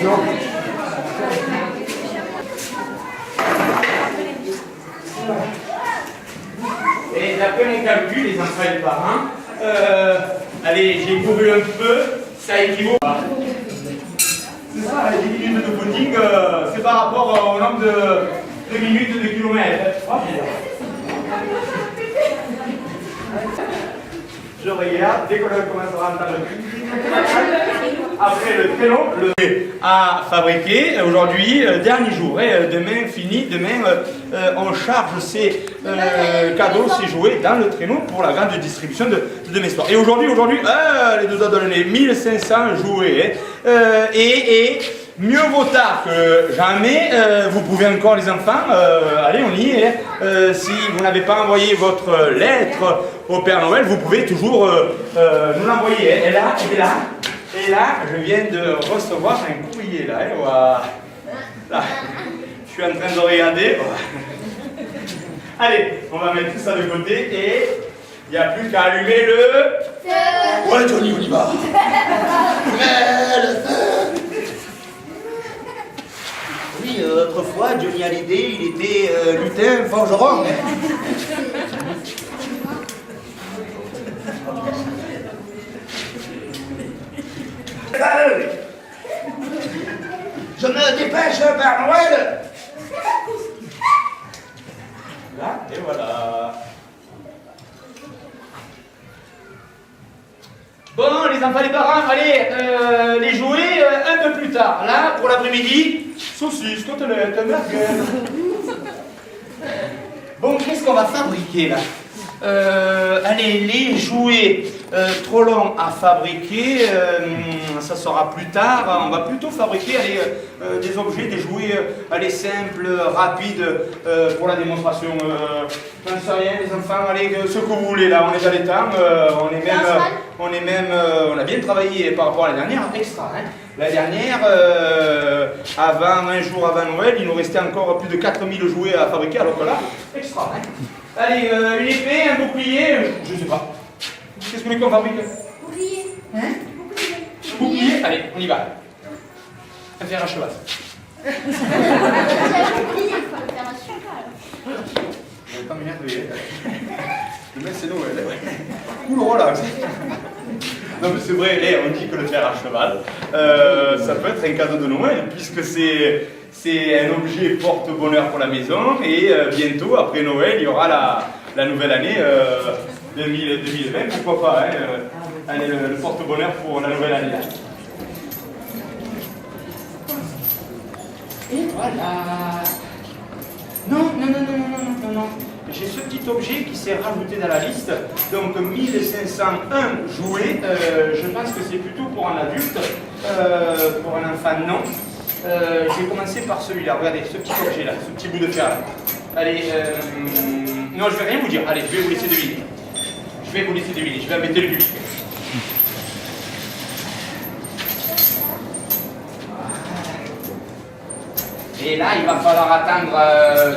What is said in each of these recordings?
Non. Et d'après mon calcul, les enfants et les parents, allez, j'ai couru un peu, ça équivaut à... C'est ça, les 10 minutes de footing, c'est par rapport au nombre de minutes de kilomètres. Oh, je regarde, dès qu'on commencera à entendre après le traîneau, à fabriquer. Aujourd'hui, dernier jour, demain fini, demain on charge ces cadeaux, ces jouets dans le traîneau pour la grande distribution de mes sports. Et aujourd'hui, les deux doigts de l'année, 1500 jouets. Et mieux vaut tard que jamais, vous pouvez encore les enfants, allez on y est, si vous n'avez pas envoyé votre lettre au Père Noël, vous pouvez toujours nous l'envoyer. Et là, je viens de recevoir un courrier là, là. Je suis en train de regarder. Allez, on va mettre tout ça de côté et il n'y a plus qu'à allumer le... Ouais Johnny, on y va. Oui, autrefois, Johnny Hallyday, il était lutin forgeron. Je me dépêche, Père Noël. Là, et voilà. Bon, les enfants, les parents, allez, les jouets un peu plus tard. Là, pour l'après-midi, saucisses, côtelettes, merguez. Bon, qu'est-ce qu'on va fabriquer là? Allez, les jouets trop longs à fabriquer, ça sera plus tard. On va plutôt fabriquer des objets, des jouets simples, rapides pour la démonstration. J'en sais rien, les enfants, allez, ce que vous voulez là, on est dans les temps, on a bien travaillé par rapport à la dernière, extra. Hein. La dernière, un jour avant Noël, il nous restait encore plus de 4000 jouets à fabriquer, alors que là, extra. Hein. Allez, une épée, un bouclier, je sais pas. Qu'est-ce que vous voulez qu'on fabrique? Bouclier. Hein? Bouclier. Allez, on y va. Un fer à cheval. Un bouclier, il faut le faire à cheval. Je vais pas m'énerver. Le mec, c'est Noël. Cool, relax. Non, mais c'est vrai, on dit que le fer à cheval, ça peut être un cadeau de Noël, puisque c'est un objet porte-bonheur pour la maison, et bientôt, après Noël, il y aura la nouvelle année 2020, pourquoi pas, hein, le porte-bonheur pour la nouvelle année. Et voilà. Non. J'ai ce petit objet qui s'est rajouté dans la liste, donc 1501 jouets, je pense que c'est plutôt pour un adulte, pour un enfant non. J'ai commencé par celui-là, regardez, ce petit objet là, ce petit bout de fer là. Allez, non je vais rien vous dire, allez, je vais vous laisser deviner. Je vais embêter le public. Et là, il va falloir attendre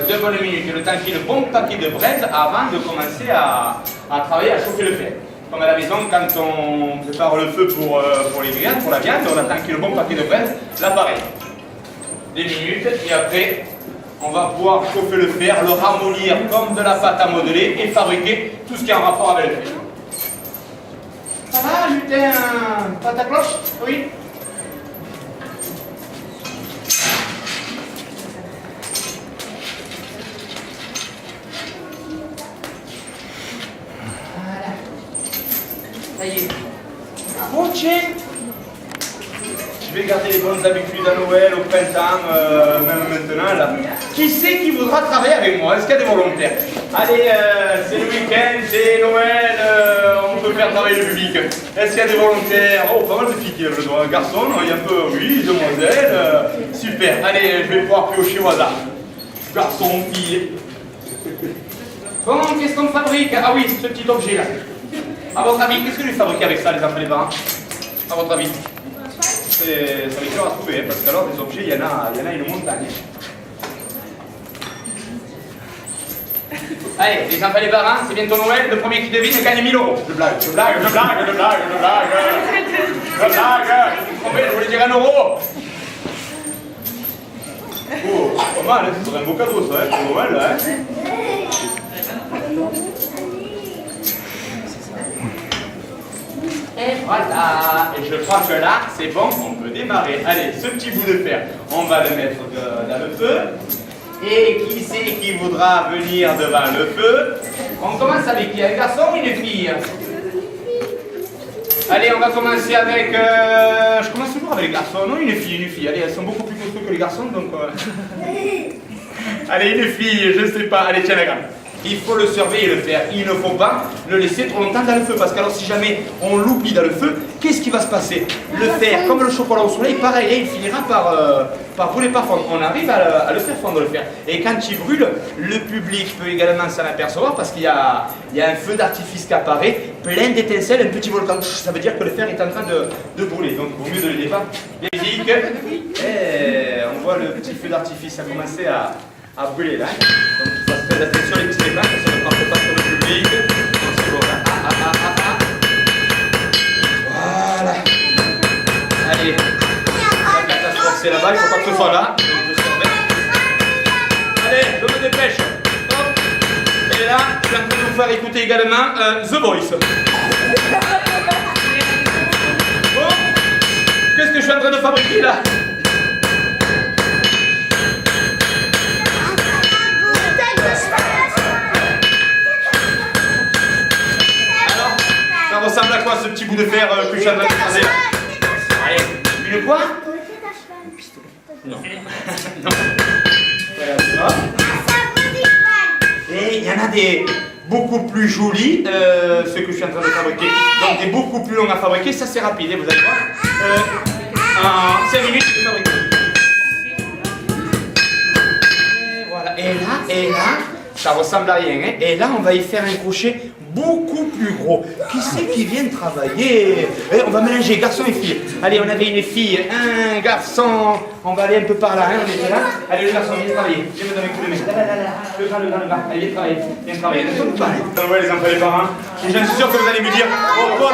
2 bonnes minutes, le temps qu'il y ait le bon paquet de braise avant de commencer à travailler, à chauffer le fer. Comme à la maison, quand on prépare le feu pour les viandes, pour la viande, on attend qu'il y ait le bon paquet de braise, là pareil. 2 minutes, et après, on va pouvoir chauffer le fer, le ramollir comme de la pâte à modeler et fabriquer tout ce qui est en rapport avec le fer. Ça va, lutin, pâte à cloche? Oui? Ça y est. Bon, tiens. Je vais garder les bonnes habitudes à Noël, au printemps, même maintenant là. Qui c'est qui voudra travailler avec moi? Est-ce qu'il y a des volontaires? Allez, c'est le week-end, c'est Noël, on peut faire travailler le public. Est-ce qu'il y a des volontaires? Oh, pas mal de filles qui lèvent le doigt. Garçon, il y a un peu, oui, demoiselle. Super. Allez, je vais pouvoir piocher au hasard. Garçon, fille. Bon, qu'est-ce qu'on fabrique? Ah oui, ce petit objet là. À votre avis, qu'est-ce que je vais fabriquer avec ça, les enfants et les parents? À votre avis? Ça va être dur à trouver, hein, parce qu'alors des objets, il y en a une montagne. Allez, les enfants et les parents, c'est bientôt Noël, le premier qui devine gagne 1000 €. Je blague. Je voulais dire 1 euro. Oh, pas mal, c'est un beau cadeau ça, hein. Pas mal là, hein. Et voilà, et je crois que là, c'est bon, on peut démarrer. Allez, ce petit bout de fer, on va le mettre dans le feu. Et qui c'est qui voudra venir devant le feu? On commence avec qui? Un garçon ou une fille? Allez, on va commencer avec... je commence toujours avec les garçons, non? Une fille. Allez, elles sont beaucoup plus costauds que les garçons, donc... Allez, une fille, je sais pas. Allez, tiens la gamme. Il faut le surveiller, le fer. Il ne faut pas le laisser trop longtemps dans le feu. Parce que alors, si jamais on l'oublie dans le feu, qu'est-ce qui va se passer? Le fer, comme le chocolat au soleil, pareil, il finira par brûler, par fondre. On arrive à le faire fondre, le fer. Et quand il brûle, le public peut également s'en apercevoir parce qu'il y a un feu d'artifice qui apparaît, plein d'étincelles, un petit volcan. Ça veut dire que le fer est en train de brûler. Donc, il vaut mieux de le départ. Musique. Et on voit le petit feu d'artifice a commencé à brûler là. Donc il faut faire attention les petits débats, ça ne parte pas sur le public. Donc c'est bon là. Voilà. Allez. La catastrophe c'est là-bas, il ne faut pas que ce soit là. Donc je surveille. Allez, je me dépêche. Hop. Et là, je suis en train de vous faire écouter également The Voice. Bon. Qu'est-ce que je suis en train de fabriquer là? Ça ressemble à quoi ce petit bout de fer que je suis en train de faire? Allez, une quoi? Non. Non. Regarde ça. Et il y en a des beaucoup plus jolis, ceux que je suis en train de fabriquer. Donc des beaucoup plus longs à fabriquer, ça c'est rapide, vous allez voir. En 5 minutes, je vais fabriquer. Et voilà. Et là, ça ressemble à rien. Hein. Et là, on va y faire un crochet beaucoup plus gros. Qui c'est qui vient travailler? Et on va mélanger garçon et fille. Allez, on avait une fille, un garçon. On va aller un peu par là, hein, on était là. Allez, le garçon, viens travailler. Viens me donner un coup de main. Là. Le grand. Allez, viens travailler. Viens travailler. Ouais, les enfants, les parents. Et j'en suis sûr que vous allez me dire, oh, bon,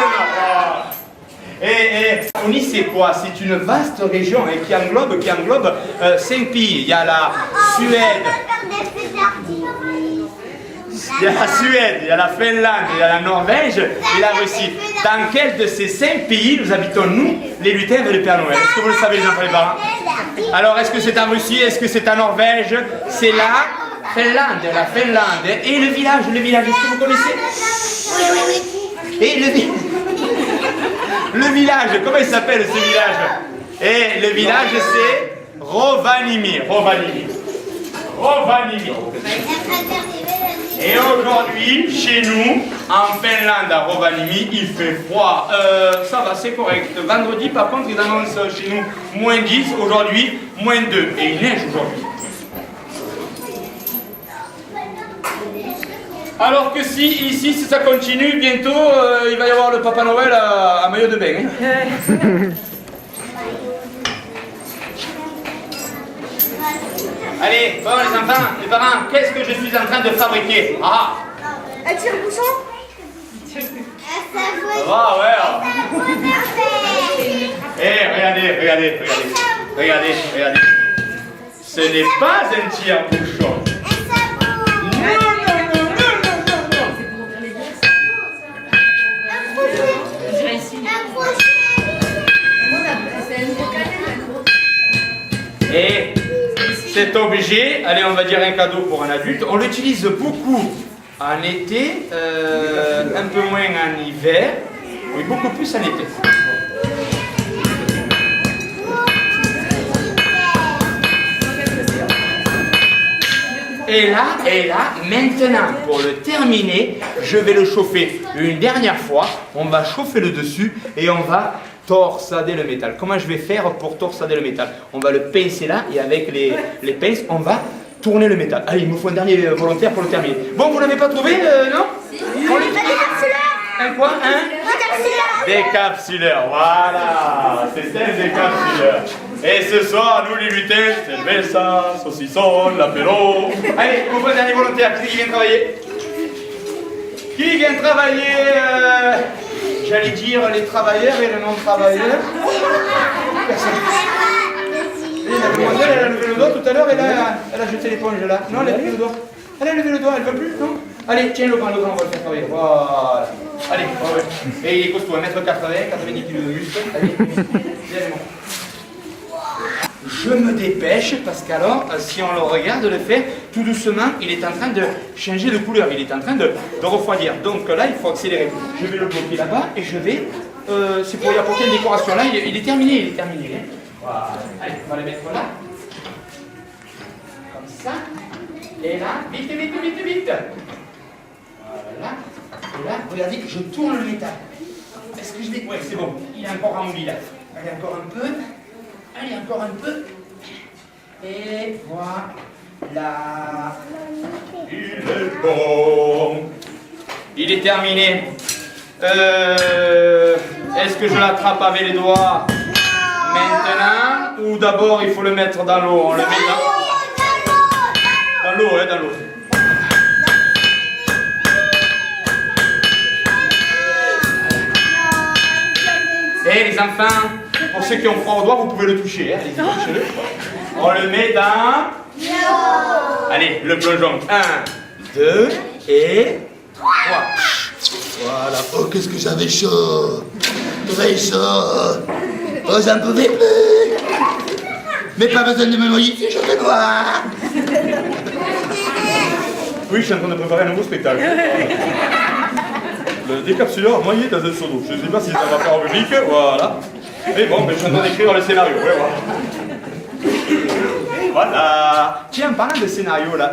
Laponie, c'est quoi? C'est une vaste région hein, qui englobe 5 pays. Il y a la Suède. Il y a la Suède, il y a la Finlande, il y a la Norvège et la Russie. Dans quel de ces 5 pays nous habitons, nous, les lutins avec le Père Noël? Est-ce que vous le savez, les enfants et les parents? Alors, est-ce que c'est en Russie? Est-ce que c'est en Norvège? C'est la Finlande. Et le village, est-ce que vous connaissez? Oui. Et le village, comment il s'appelle ce village? Et le village, c'est Rovaniemi. Et aujourd'hui, chez nous, en Finlande, à Rovaniemi, il fait froid. Ça va, c'est correct. Vendredi, par contre, ils annoncent chez nous moins 10, aujourd'hui, moins 2. Et il neige aujourd'hui. Alors que si, ici, si ça continue, bientôt, il va y avoir le Papa Noël à maillot de bain. Hein. Allez, bon les enfants, les parents, qu'est-ce que je suis en train de fabriquer? Un tire-bouchon? Ça va, ouais. Regardez. Ce n'est pas un tire-bouchon. Non. Et cet objet, allez, on va dire un cadeau pour un adulte, on l'utilise beaucoup en été, un peu moins en hiver, oui, beaucoup plus en été. Et là, maintenant, pour le terminer, je vais le chauffer une dernière fois. On va chauffer le dessus et on va torsader le métal. Comment je vais faire pour torsader le métal? On va le pincer là et avec les pinces, on va tourner le métal. Allez, il me faut un dernier volontaire pour le terminer. Bon, vous l'avez pas trouvé, non? Un quoi? Un décapsuleur. Voilà, c'est un décapsuleur. Et ce soir, nous les lutins, cerveza, saucisson, l'apéro. Allez, on voit un dernier volontaire. Qui vient travailler? Qui vient travailler j'allais dire les travailleurs et les non-travailleurs. Les La demoiselle, elle a levé le doigt tout à l'heure, elle a jeté l'éponge là. Non, elle a levé le doigt. Elle a levé le doigt, elle veut plus, non? Allez, tiens le grand, on va le faire travailler. Voilà. Allez, ouais. Et il est costaud, 1m80, 90 kg de muscle. Allez, viens, moi. Je me dépêche parce qu'alors, si on le regarde le faire, tout doucement, il est en train de changer de couleur, il est en train de refroidir. Donc là, il faut accélérer. Je vais le bloquer là-bas et je vais, c'est pour y apporter une décoration. Là, il est terminé, hein. Voilà. Allez, on va le mettre là. Comme ça. Et là, vite. Voilà. Et là, regardez, je tourne le métal. Est-ce que je vais... Oui, c'est bon. Il est encore amolli là. Allez, encore un peu. Allez, encore un peu. Et voilà. Il est bon. Il est terminé. Est-ce que je l'attrape avec les doigts maintenant? Ou d'abord il faut le mettre dans l'eau? On le met dans l'eau, hein, dans l'eau. Et les enfants, pour ceux qui ont froid au doigt, vous pouvez le toucher. Hein. Allez-y, touchez-le. On le met dans... Allez, le plongeon. 1, 2 et 3. Voilà. Oh, qu'est-ce que j'avais chaud. Très chaud. Oh, j'en pouvais plus. Mais pas besoin de me noyer si je te vois. Oui, je suis en train de préparer un nouveau spectacle. Le décapsuleur noyé dans un seau d'eau. Je ne sais pas si ça va faire en public, voilà. Mais bon, je suis en train d'écrire le scénario, ouais, voilà. Voilà. Tiens, en parlant de scénario, là,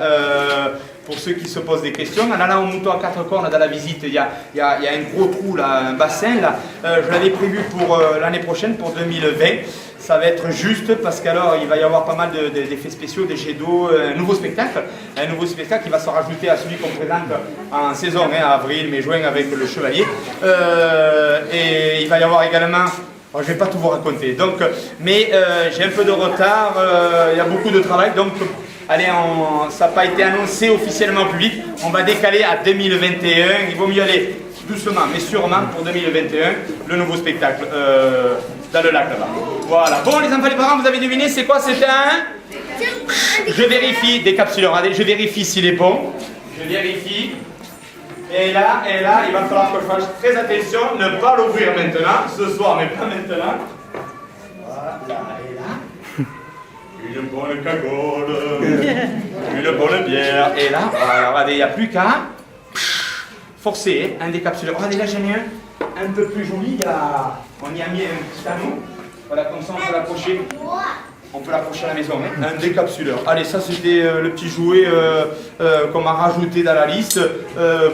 pour ceux qui se posent des questions, en allant au mouton à 4 cornes dans la visite, il y a un gros trou, là, un bassin, là. Je l'avais prévu pour l'année prochaine, pour 2020. Ça va être juste parce qu'alors il va y avoir pas mal d'effets spéciaux, des jets d'eau, un nouveau spectacle qui va se rajouter à celui qu'on présente en saison, hein, avril, mai, juin avec le Chevalier. Et il va y avoir également, je ne vais pas tout vous raconter, donc, mais j'ai un peu de retard, il y a beaucoup de travail, donc allez, ça n'a pas été annoncé officiellement au public, on va décaler à 2021, il vaut mieux aller doucement mais sûrement pour 2021, le nouveau spectacle dans le lac là-bas. Voilà. Bon les enfants, les parents, vous avez deviné c'est quoi? C'est un... Je vérifie, décapsuleur, allez, je vérifie s'il est bon. Je vérifie. Et là, il va falloir que je fasse très attention, ne pas l'ouvrir maintenant, ce soir, mais pas maintenant. Voilà, là et là. Une bonne cagole, une bonne bière. Et là, voilà, regardez, il n'y a plus qu'à forcer un décapsuleur. Regardez, là j'en ai un peu plus joli. On y a mis un petit anneau. Voilà, comme ça on peut l'approcher. On peut l'approcher à la maison, hein. Un décapsuleur. Allez, ça c'était le petit jouet qu'on m'a rajouté dans la liste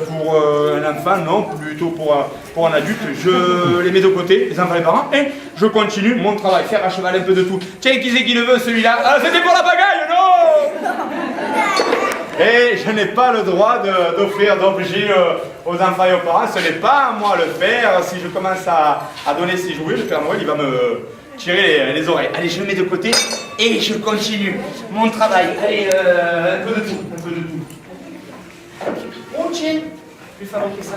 pour un enfant, non, plutôt pour un adulte. Je les mets de côté, les enfants et les parents, et je continue mon travail, faire à cheval un peu de tout. Tiens, qui c'est qui le veut celui-là? Ah, c'était pour la bagaille, non? Et je n'ai pas le droit d'offrir d'objets aux enfants et aux parents, ce n'est pas à moi de le faire. Si je commence à donner ces jouets, le Père Noël il va me tirer les oreilles. Allez, je le mets de côté et je continue mon travail. Allez, un peu de tout, Oh tiens, je vais fabriquer ça.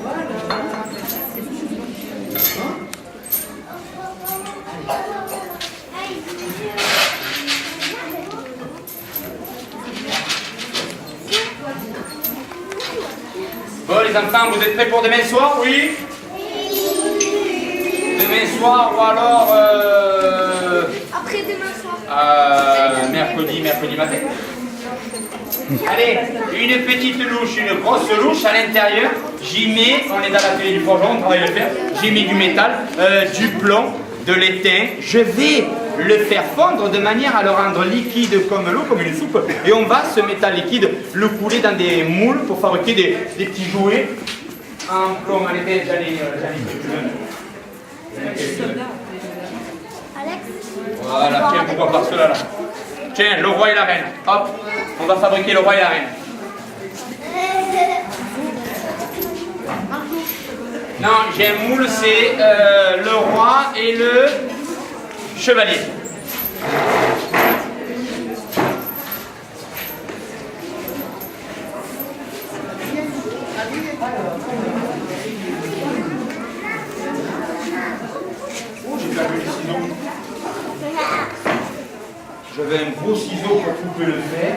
Voilà. Bon les enfants, vous êtes prêts pour demain soir? Oui? Demain soir ou alors... Après demain soir. Mercredi matin. Allez, une petite louche, une grosse louche à l'intérieur. J'y mets, on est dans l'atelier du forgeron, on travaille le fer. J'y mets du métal, du plomb, de l'étain. Je vais le faire fondre de manière à le rendre liquide comme l'eau, comme une soupe. Et on va, ce métal liquide, le couler dans des moules pour fabriquer des petits jouets en plomb, en étain. Voilà, tiens, pourquoi pas cela là. Tiens, le roi et la reine. Hop, on va fabriquer le roi et la reine. Non, j'ai un moule, c'est le roi et le chevalier. veux un gros ciseau pour couper le fer.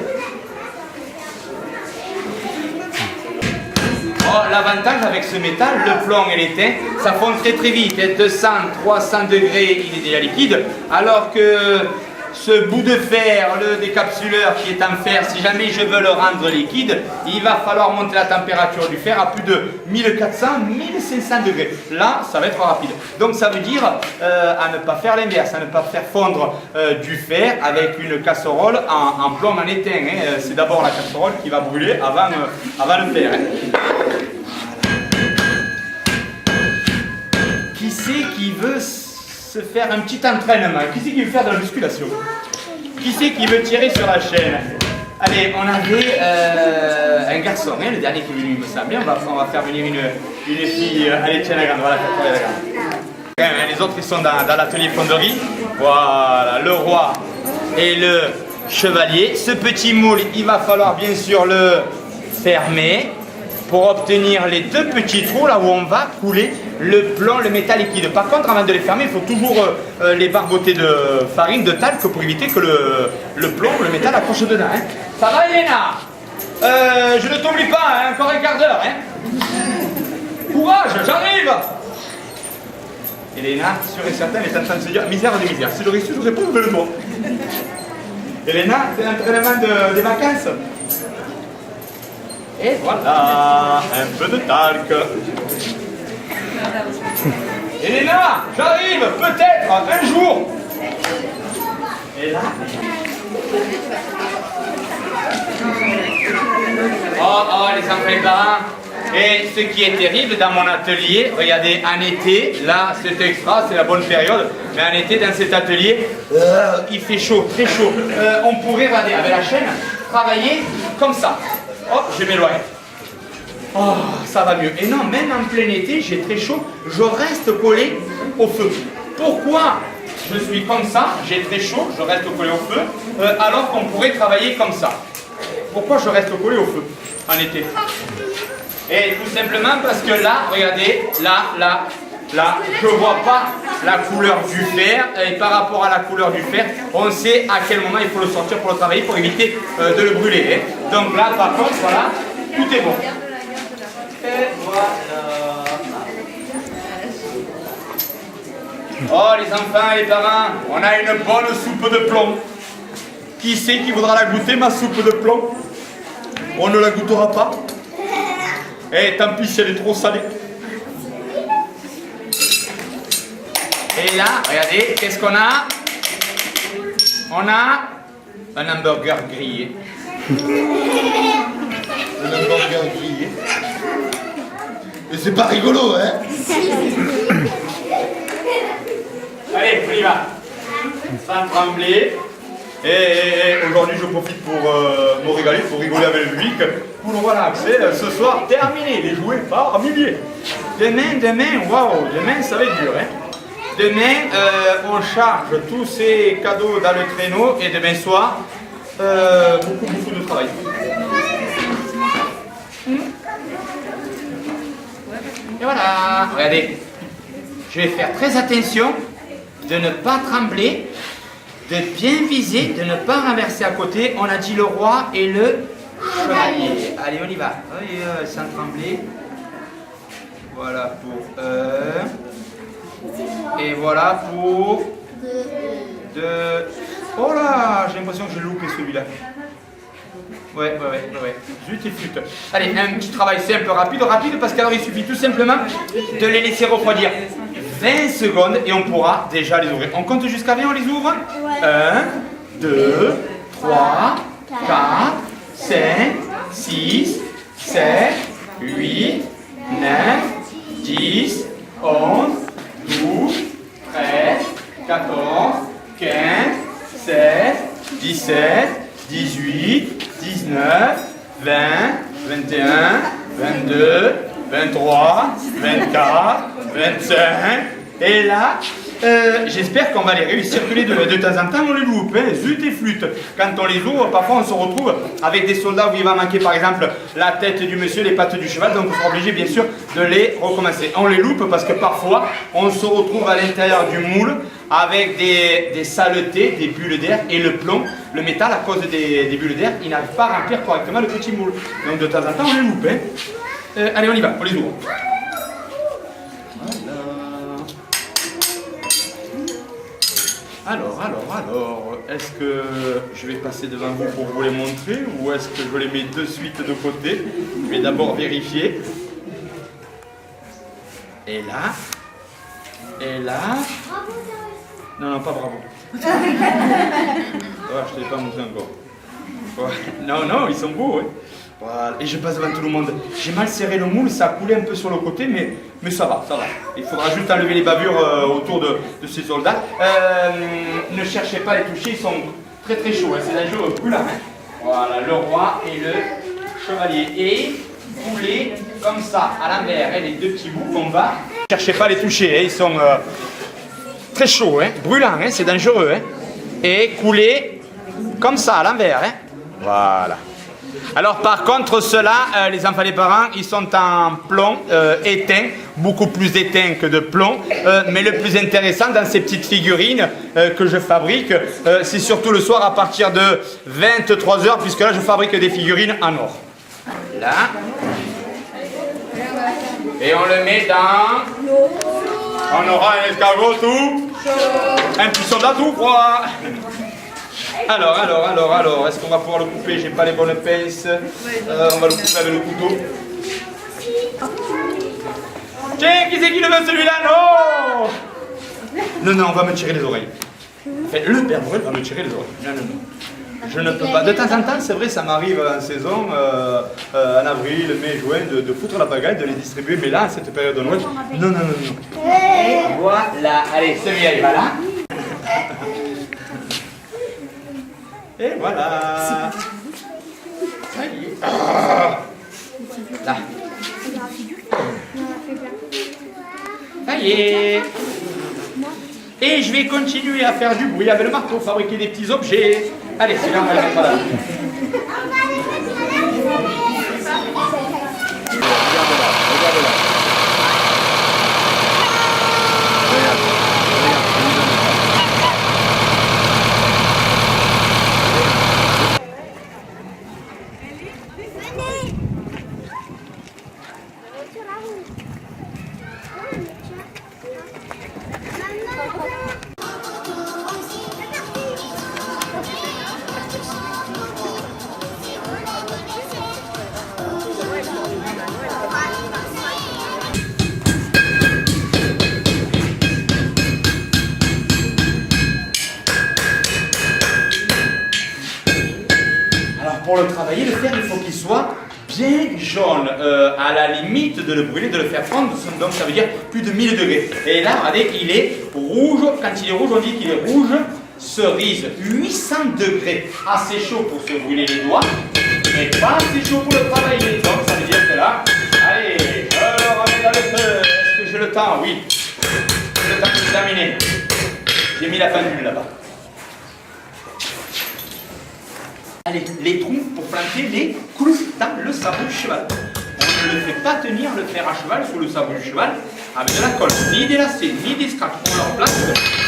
Oh, l'avantage avec ce métal, le plomb et l'étain, ça fond très très vite. 200, 300 degrés, il est déjà liquide. Alors que ce bout de fer, le décapsuleur qui est en fer, si jamais je veux le rendre liquide, il va falloir monter la température du fer à plus de 1400, 1500 degrés. Là, ça va être rapide. Donc ça veut dire à ne pas faire l'inverse, à ne pas faire fondre du fer avec une casserole en plomb, en étain. Hein. C'est d'abord la casserole qui va brûler avant le fer. Hein. Qui c'est qui veut se faire un petit entraînement? Qui c'est qui veut faire de la musculation? Qui c'est qui veut tirer sur la chaîne? Allez, on avait un garçon, hein, le dernier qui est venu, il me semble. On va faire venir une fille. Allez, tiens la grande, voilà, fais la grande. Les autres, ils sont dans l'atelier fonderie. Voilà, le roi et le chevalier. Ce petit moule, il va falloir bien sûr le fermer pour obtenir les deux petits trous là où on va couler le plomb, le métal liquide. Par contre, avant de les fermer, il faut toujours les barboter de farine, de talc pour éviter que le plomb, le métal accroche dedans. Hein. Ça va, Elena? Je ne t'oublie pas, hein, encore un quart d'heure. Hein. Courage, j'arrive. Elena, sûr et certain, est en train de se dire misère des misères. Si j'aurais su, je n'aurais pas levé le doigt. Elena, c'est l'entraînement des vacances. Et voilà, un peu de talc. Elena, j'arrive, peut-être, un jour. Et là. Oh, les enfants et parents. Et ce qui est terrible dans mon atelier, regardez, en été, là c'est extra, c'est la bonne période, mais en été dans cet atelier, il fait chaud, très chaud. On pourrait, regardez, avec la chaîne, travailler comme ça. Oh, je m'éloigne. Oh, ça va mieux. Et non, même en plein été, j'ai très chaud, je reste collé au feu. Pourquoi je suis comme ça, j'ai très chaud, je reste collé au feu, alors qu'on pourrait travailler comme ça? Pourquoi je reste collé au feu en été? Et tout simplement parce que là, regardez, là, je ne vois pas la couleur du fer, et par rapport à la couleur du fer, on sait à quel moment il faut le sortir pour le travailler, pour éviter de le brûler. Hein. Donc là, par contre, voilà, tout est bon. Et voilà. Oh, les enfants et les parents, on a une bonne soupe de plomb. Qui c'est qui voudra la goûter, ma soupe de plomb? On ne la goûtera pas. Eh, tant pis si elle est trop salée. Et là, regardez, qu'est-ce qu'on a? On a un hamburger grillé. Un hamburger grillé. Mais c'est pas rigolo, hein? Allez, on y va. Sans trembler. Et aujourd'hui, je profite pour me régaler, pour rigoler avec le public. Pour le relaxer. Ce soir, terminé. Les jouets par milliers. Demain, waouh, demain, ça va être dur. Hein. Demain, on charge tous ces cadeaux dans le traîneau. Et demain soir, beaucoup de travail. Et voilà. Regardez. Je vais faire très attention de ne pas trembler. De bien viser, de ne pas renverser à côté. On a dit le roi et le chevalier. Allez, on y va. Sans trembler. Voilà pour et voilà pour 2. Oh là, j'ai l'impression que j'ai loupé celui-là. Ouais. Zut et flûte. Allez, un petit travail simple, rapide, parce qu'alors il suffit tout simplement de les laisser refroidir 20 secondes et on pourra déjà les ouvrir. On compte jusqu'à 20, on les ouvre? 1, 2, 3, 4, 5, 6, 7, 8, 9, 10, 11, 12, 13, 14, 15, 16, 17, 18, 19, 20, 21, 22, 23, 24, 25, et là, J'espère qu'on va les réussir tous les deux. De temps en temps, on les loupe, hein, zut et flûte. Quand on les ouvre, parfois on se retrouve avec des soldats où il va manquer par exemple la tête du monsieur, les pattes du cheval, donc on sera obligé bien sûr de les recommencer. On les loupe parce que parfois on se retrouve à l'intérieur du moule avec des saletés, des bulles d'air et le plomb, le métal à cause des bulles d'air, il n'arrive pas à remplir correctement le petit moule. Donc de temps en temps on les loupe. Hein. Allez, on y va, on les ouvre. Alors, est-ce que je vais passer devant vous pour vous les montrer ou est-ce que je les mets de suite de côté? Je vais d'abord vérifier. Et là. Non, pas bravo. Ouais, je ne t'ai pas montré encore. Ouais. Non, ils sont beaux, hein. Voilà. Et je passe devant tout le monde. J'ai mal serré le moule, ça a coulé un peu sur le côté, mais ça va. Il faudra juste enlever les bavures autour de ces soldats. Ne cherchez pas à les toucher, ils sont très très chauds. Hein. C'est un jeu brûlant. Hein. Voilà, le roi et le chevalier. Et couler comme ça, à l'envers. Les deux petits bouts qu'on va. Ne cherchez pas à les toucher, hein. Ils sont très chauds, hein. Brûlants, hein. C'est dangereux. Hein. Et couler comme ça, à l'envers. Hein. Voilà. Alors par contre ceux-là, les enfants des parents, ils sont en plomb éteint, beaucoup plus éteint que de plomb, mais le plus intéressant dans ces petites figurines que je fabrique, c'est surtout le soir à partir de 23h, puisque là je fabrique des figurines en or. Là. Et on le met dans... On aura un escargot tout, un petit soldat tout froid. Alors, est-ce qu'on va pouvoir le couper? J'ai pas les bonnes pinces. On va le couper avec le couteau. Tiens, qui c'est qui le veut celui-là? Non, on va me tirer les oreilles. Enfin, le Père Noël va me tirer les oreilles. Non. Je ne peux pas. De temps en temps, c'est vrai, ça m'arrive en saison, en avril, mai, juin, de foutre la bagaille, de les distribuer, mais là, à cette période de Noël, non. Voilà, allez, celui-là, il va là. Et voilà. Ça y est. Là. Ça y est. Et je vais continuer à faire du bruit avec le marteau, fabriquer des petits objets. Allez, c'est là, on va le mettre là. Regarde là. Pour le travailler, le fer, il faut qu'il soit bien jaune, à la limite de le brûler, de le faire fondre, donc ça veut dire plus de 1000 degrés. Et là, regardez, il est rouge, quand il est rouge, on dit qu'il est rouge cerise, 800 degrés, assez chaud pour se brûler les doigts, mais pas assez chaud pour le travailler. Donc ça veut dire que là, allez, je le remets dans le feu. Est-ce que j'ai le temps? Oui, j'ai le temps de terminer. J'ai mis la pendule là-bas. Allez, les trous pour planter les clous dans le sabot du cheval. On ne le fait pas tenir le fer à cheval sous le sabot du cheval avec de la colle, ni des lacets, ni des scratchs. On leur place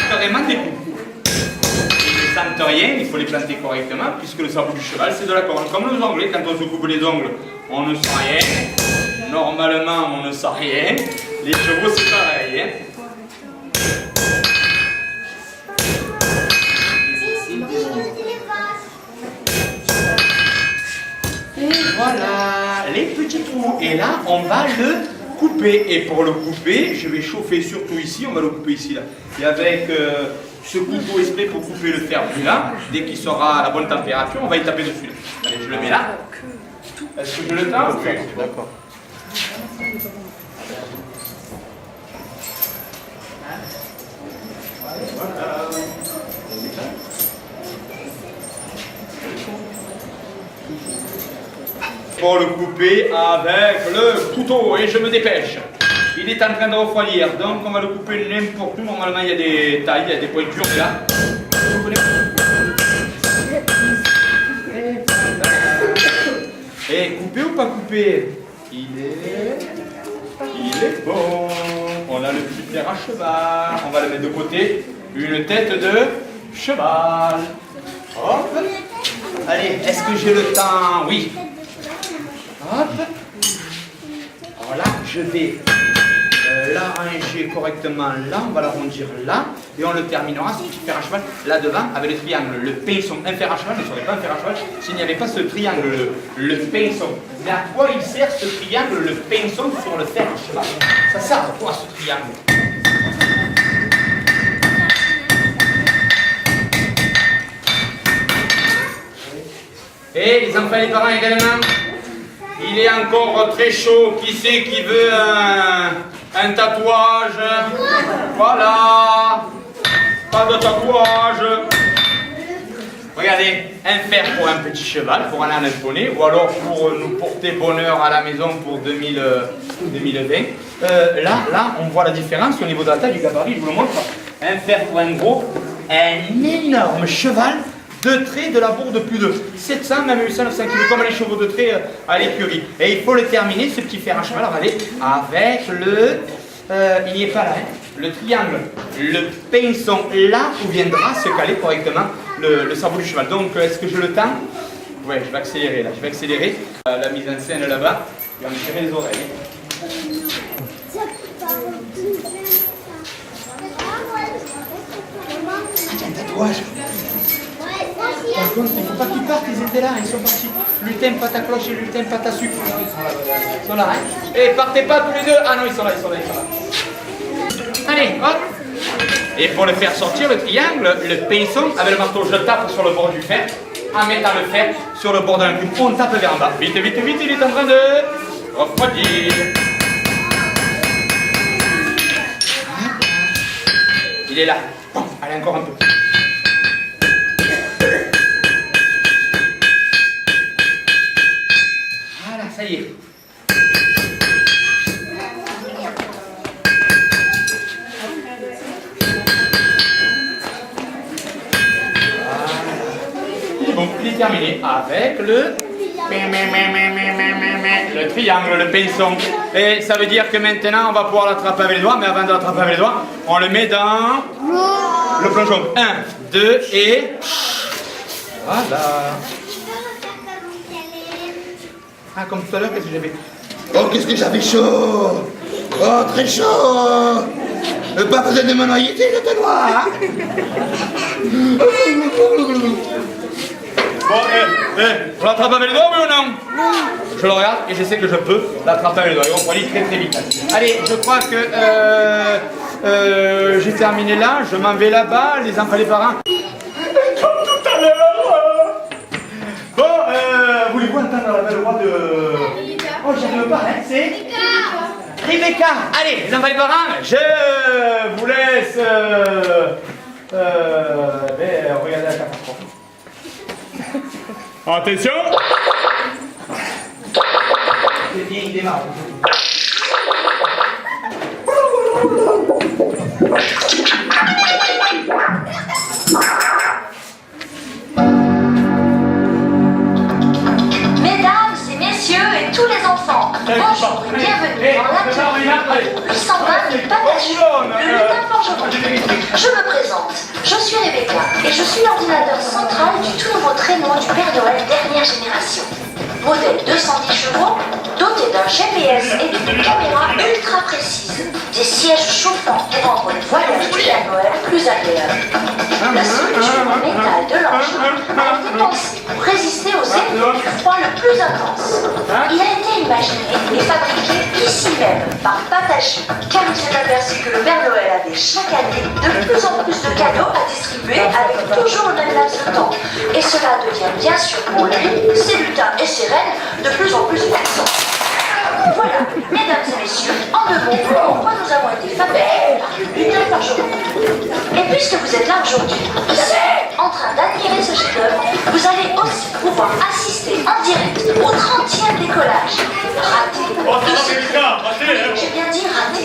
carrément des clous. Ils ne sentent rien, il faut les planter correctement puisque le sabot du cheval c'est de la colle. Comme les Anglais, quand on se coupe les ongles, on ne sent rien. Normalement, on ne sent rien. Les chevaux, c'est pareil. Hein. Voilà, les petits trous. Et là, on va le couper. Et pour le couper, je vais chauffer surtout ici. On va le couper ici, là. Et avec ce couteau exprès pour couper le fer brûlant, dès qu'il sera à la bonne température, on va y taper dessus. Là. Allez, je le mets là. Est-ce que je le tape? Oui, d'accord. Voilà. Pour le couper avec le couteau et je me dépêche. il est en train de refroidir, donc on va le couper n'importe où. Normalement, il y a des tailles, il y a des pointures, mais là. Et couper ou pas couper? Il est bon. On a le petit fer à cheval. On va le mettre de côté. Une tête de cheval. Hop. Allez, est-ce que j'ai le temps? Oui. Hop. Voilà, je vais l'arranger correctement là. On va l'arrondir là. Et on le terminera, ce petit fer à cheval, là devant, avec le triangle. Le pinceau, un fer à cheval ne serait pas un fer à cheval s'il n'y avait pas ce triangle, le pinceau. Mais à quoi il sert ce triangle, le pinceau sur le fer à cheval? Ça sert à quoi ce triangle? Et les enfants et les parents également, il est encore très chaud. Qui c'est qui veut un tatouage? Voilà. Pas de tatouage. Regardez, un fer pour un petit cheval, pour aller en un poney, ou alors pour nous porter bonheur à la maison pour 2020. Là, on voit la différence au niveau de la taille du gabarit, je vous le montre. Un fer pour un gros, un énorme cheval de trait de la bourre de plus de 700, même 800, 900 kg, comme les chevaux de trait à l'écurie. Et il faut le terminer, ce petit fer à cheval, regardez, avec le... il n'y est pas là, hein. Le triangle, le pinceau là où viendra se caler correctement le sabot du cheval. Donc, est-ce que j'ai le temps? Ouais, je vais accélérer là, je vais accélérer. La mise en scène là-bas, je vais me tirer les oreilles. Ah, tiens, un tatouage. Par contre, il ne faut pas qu'ils partent, ils étaient là, ils sont partis. Lutin, pâte à cloche et lutin, pâte à sucre. Ils sont là, hein. Et partez pas tous les deux. Ah non, ils sont là, ils sont là, ils sont là. Allez, hop. Et pour le faire sortir, le triangle, le pinceau, avec le marteau, je tape sur le bord du fer, en mettant le fer sur le bord d'un cube. On tape vers en bas. Vite, vite, vite, il est en train de refroidir. Il est là. Bon, allez, encore un peu. Voilà, ça y est. Donc, il est terminé avec le triangle, le pinceau. Et ça veut dire que maintenant, on va pouvoir l'attraper avec les doigts, mais avant de l'attraper avec les doigts, on le met dans le plongeon. 1, 2 et... Voilà. Ah, comme tout à l'heure, qu'est-ce que j'avais? Oh, qu'est-ce que j'avais chaud! Oh, très chaud! Pas besoin de me noyer, je te vois! Bon, on l'attrape avec les doigts, oui ou non? Je le regarde et je sais que je peux l'attraper avec les doigts. Et on prend très très vite. Allez, je crois que j'ai terminé là. Je m'en vais là-bas, les enfants, les parents. Comme tout à l'heure. Bon, voulez-vous entendre la belle voix de... Oh, j'y arrive pas, hein, c'est... Rebecca. Allez, les enfants, les parents, je vous laisse... regardez la catastrophe. Attention! C'est bien, il démarre. Mesdames et messieurs et tous les enfants, bonjour et bienvenue dans l'atelier 820 du Patachu, le lutin forgeron. Je me présente, je suis Rebecca et je suis l'ordinateur central du tout nouveau traîneau du Père Noël dernière génération. Modèle 210 chevaux, doté d'un GPS et d'une caméra ultra précise, des sièges chauffants pour rendre le voyage du Père Noël plus agréable. La structure en métal de l'engin a été pensée pour résister aux ennemis du froid le plus intense. Il a été imaginé et fabriqué ici même par Patachu, car il s'est aperçu que le Père Noël avait chaque année de plus en plus de cadeaux à distribuer avec toujours le même laps de temps. Et cela devient bien sûr pour lui, ses lutins et ses reines de plus en plus innocents. Voilà, mesdames et messieurs, en deux mots, pourquoi nous avons été fabriqués par le lutin forgeron. Et puisque vous êtes là aujourd'hui, ici, en train d'admirer ce chef-d'œuvre, vous allez aussi pouvoir assister en direct au 30e décollage. Raté. J'ai bien dit raté.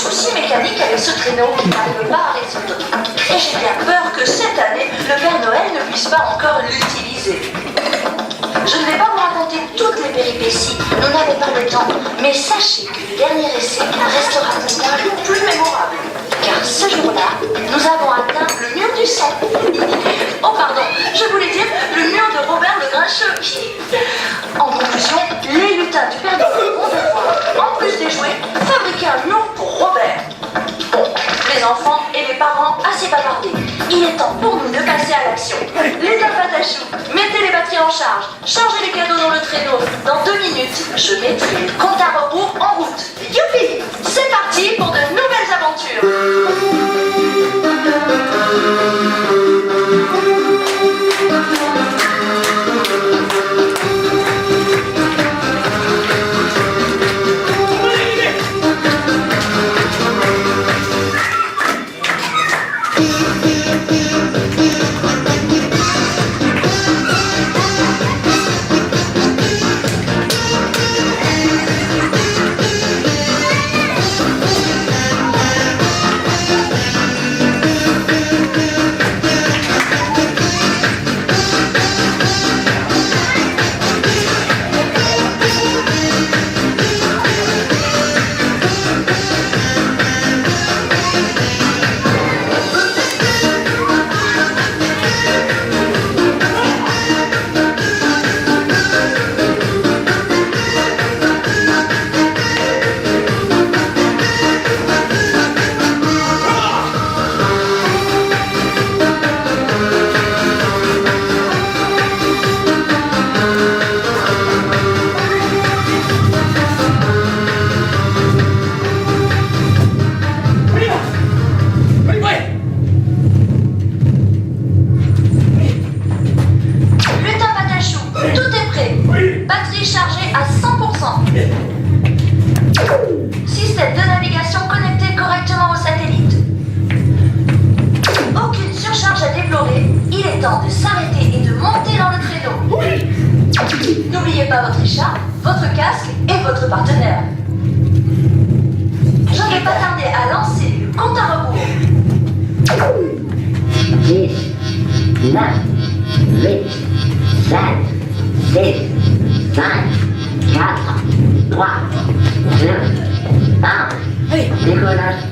souci mécanique avec ce traîneau qui n'arrive pas à résoudre. Et j'ai bien peur que cette année, le Père Noël ne puisse pas encore l'utiliser. Je ne vais pas vous raconter toutes les péripéties, nous n'avons pas le temps, mais sachez que le dernier essai restera pour moi le plus mémorable. Car ce jour-là, nous avons atteint le mur du son. Oh pardon, je voulais dire le mur de Robert le Grincheux. En conclusion, les lutins du Père Noël vont devoir, en plus des jouets, fabriquer un mur pour Robert. Bon, les enfants et les parents assez bavardés. Il est temps pour nous de passer à l'action. Les tapatachous, mettez les batteries en charge, chargez les cadeaux dans le traîneau. Dans 2 minutes, je mettrai le compte à rebours en route. Youpi! C'est parti pour de nouvelles aventures. Système de navigation connecté correctement au satellite. Aucune surcharge à déplorer. Il est temps de s'arrêter et de monter dans le traîneau. N'oubliez pas votre écharpe, votre casque et votre partenaire. Je ne vais pas tarder à lancer le compte à rebours. 10, 9, 8, 7, 6, 5, 4, 3, 2, 1. Décollage.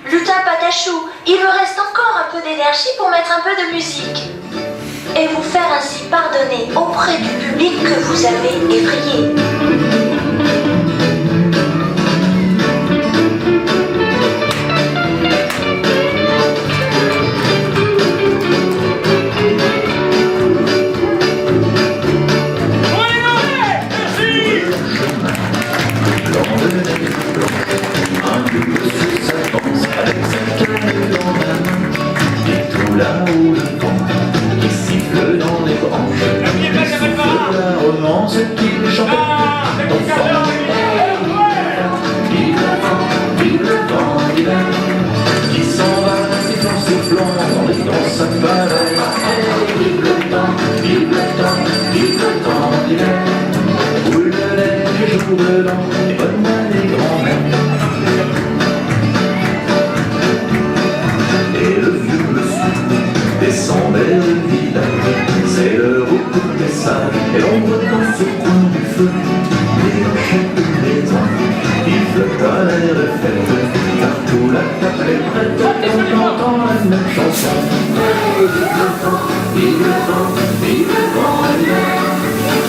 Lutin Patachou, il me reste encore un peu d'énergie pour mettre un peu de musique. Et vous faire ainsi pardonner auprès du public que vous avez effrayé. ce qu'il chante. Vive le vent d'hiver qui s'en va sifflant, soufflant dans les grands sapins verts. Vive le temps, vive le temps, vive le temps d'hiver. Boule de neige et jour de l'an, et bonne année grand-mère. Et le vieux monsieur descend vers le village. C'est l'heure où pour les sages, et l'on voit dans ce coin du feu les clochettes des enfants qui flottent à l'air de fête. Partout la table est prête, on entend la même chanson. Vive le vent, vive le vent, vive le vent d'hiver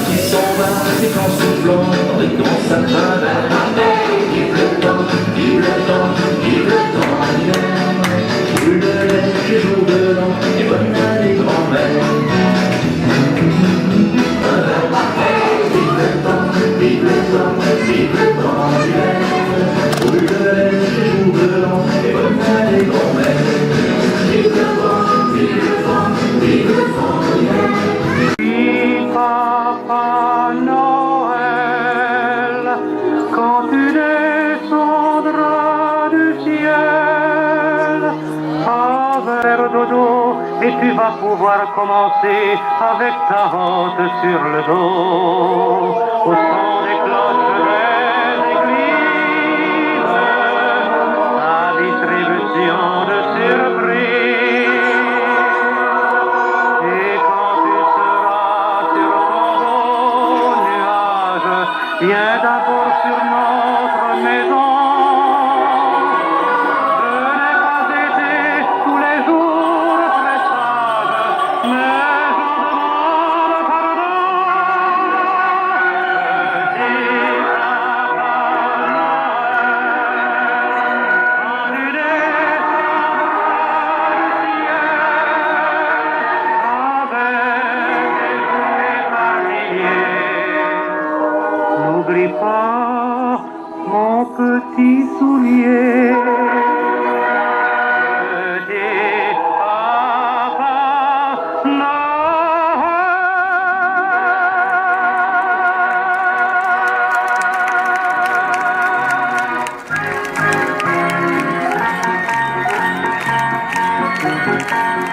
qui s'en va sifflant, soufflant dans les grands sapins verts. Vive le temps, vive le temps, vive le temps d'hiver. Boule de neige et jour de l'an, et bonne année grand-mère. Vive le temps, vive le temps, vive le temps d'hiver. Boule de neige et jour de l'an, et bonne année grand-mère. Vive le vent, vive le vent, vive le vent d'hiver. Papa Noël, quand tu descendras du ciel, vers dodo, et tu vas pouvoir commencer avec ta hôte sur le dos, au son des cloches des églises, ta distribution de surprises. Et quand tu seras sur ton beau nuage, viens d'abord sur notre maison. N'oublie pas mon petit soulier. Petit Papa Noël.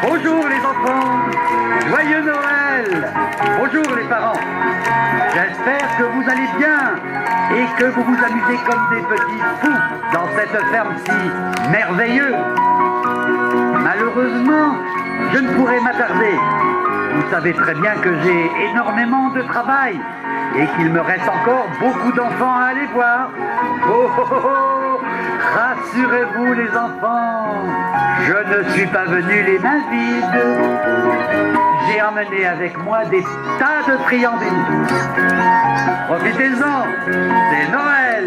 Bonjour les enfants, joyeux Noël. Bonjour les parents. J'espère que vous allez bien et que vous vous amusez comme des petits fous dans cette ferme si merveilleuse. Malheureusement, je ne pourrai m'attarder. Vous savez très bien que j'ai énormément de travail et qu'il me reste encore beaucoup d'enfants à aller voir. Oh, oh, oh, oh. Rassurez-vous les enfants, je ne suis pas venu les mains vides. J'ai emmené avec moi des tas de friandises. Profitez-en, c'est Noël.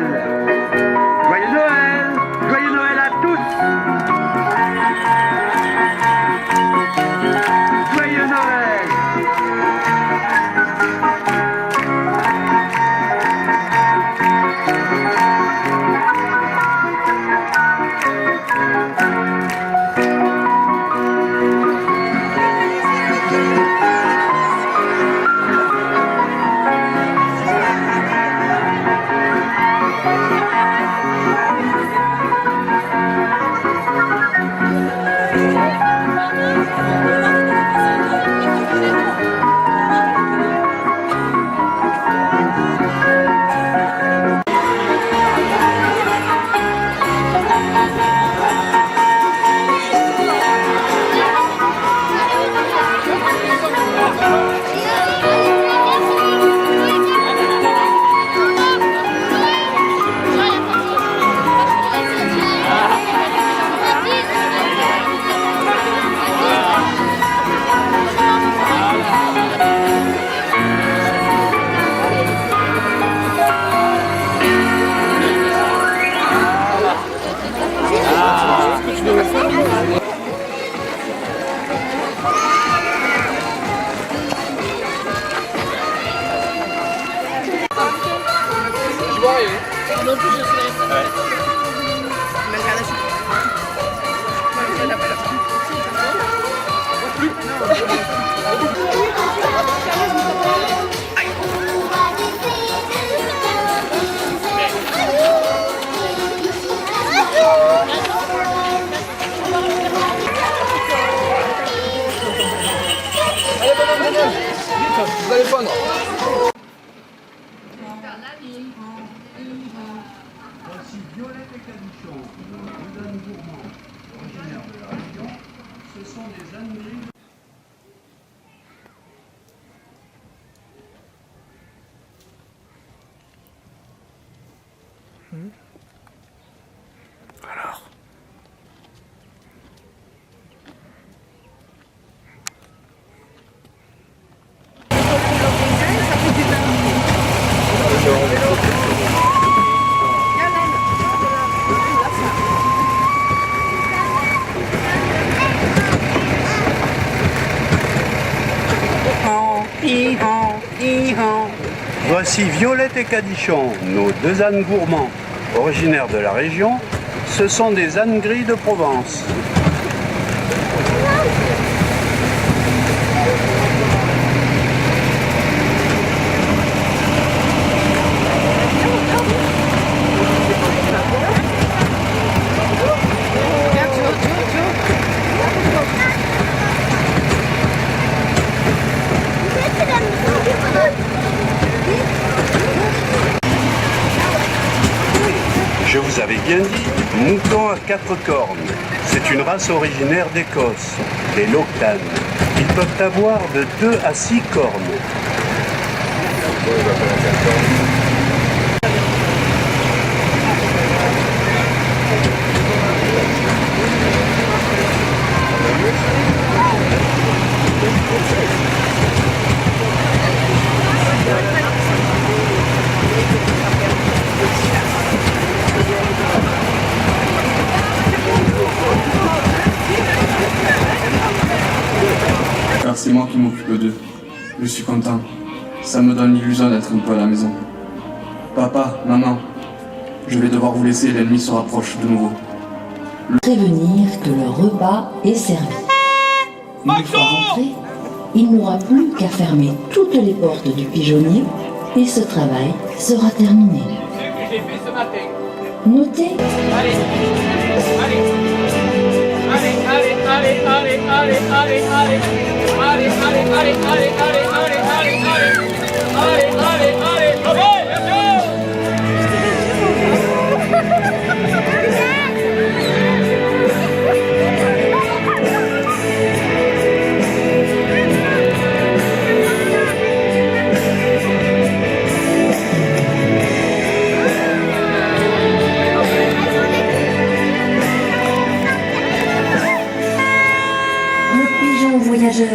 Joyeux Noël, joyeux Noël à tous. Joyeux Noël. Non plus, je suis resté. Ouais. Même qu'à la chute. Ouais, la plus. vous allez pondre. Voici Violette et Cadichon, deux ânes gourmands, originaires de la région. Ce sont des ânes gris. Alors. Voici Violette et Cadichon, nos deux ânes gourmands, originaires de la région. Ce sont des ânes gris de Provence. Je vous avais bien dit, mouton à quatre cornes. C'est une race originaire d'Écosse, les Loctanes. Ils peuvent avoir de 2 à 6 cornes. Car c'est moi qui m'occupe d'eux. Je suis content. Ça me donne l'illusion d'être un peu à la maison. Papa, maman, je vais devoir vous laisser, l'ennemi se rapproche de nouveau. Prévenir que le repas est servi. Une fois rentré, il n'aura plus qu'à fermer toutes les portes du pigeonnier et ce travail sera terminé. Ce que j'ai fait ce matin. Notez. Allez, allez, allez, allez, allez, allez, allez, allez, allez, allez, allez, allez, allez, allez, allez, allez, allez, allez, bravo, voyageur,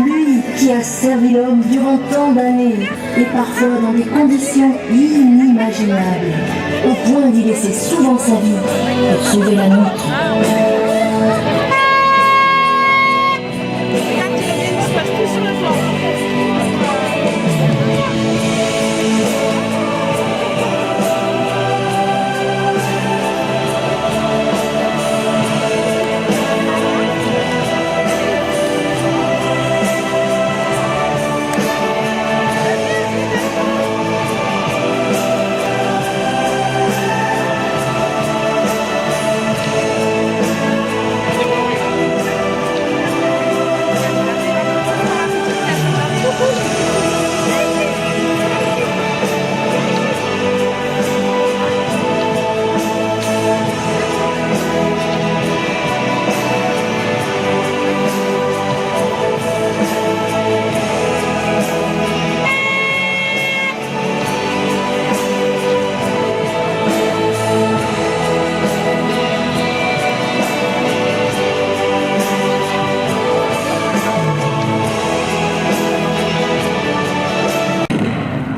lui qui a servi l'homme durant tant d'années et parfois dans des conditions inimaginables, au point d'y laisser souvent sa vie pour sauver la nôtre.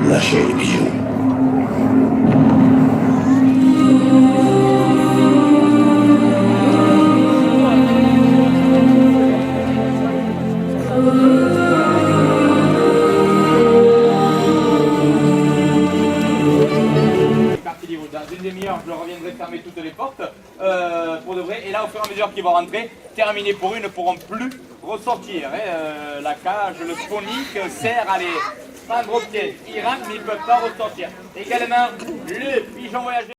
Lâchez les pigeons. Dans une demi-heure, je reviendrai fermer toutes les portes pour de vrai. Et là, au fur et à mesure qu'ils vont rentrer, terminés pour eux, ne pourront plus ressortir. La cage, le phonique sert à les prendre au pied. Ils rentrent, mais ils ne peuvent pas ressortir. Également, le pigeon voyageur.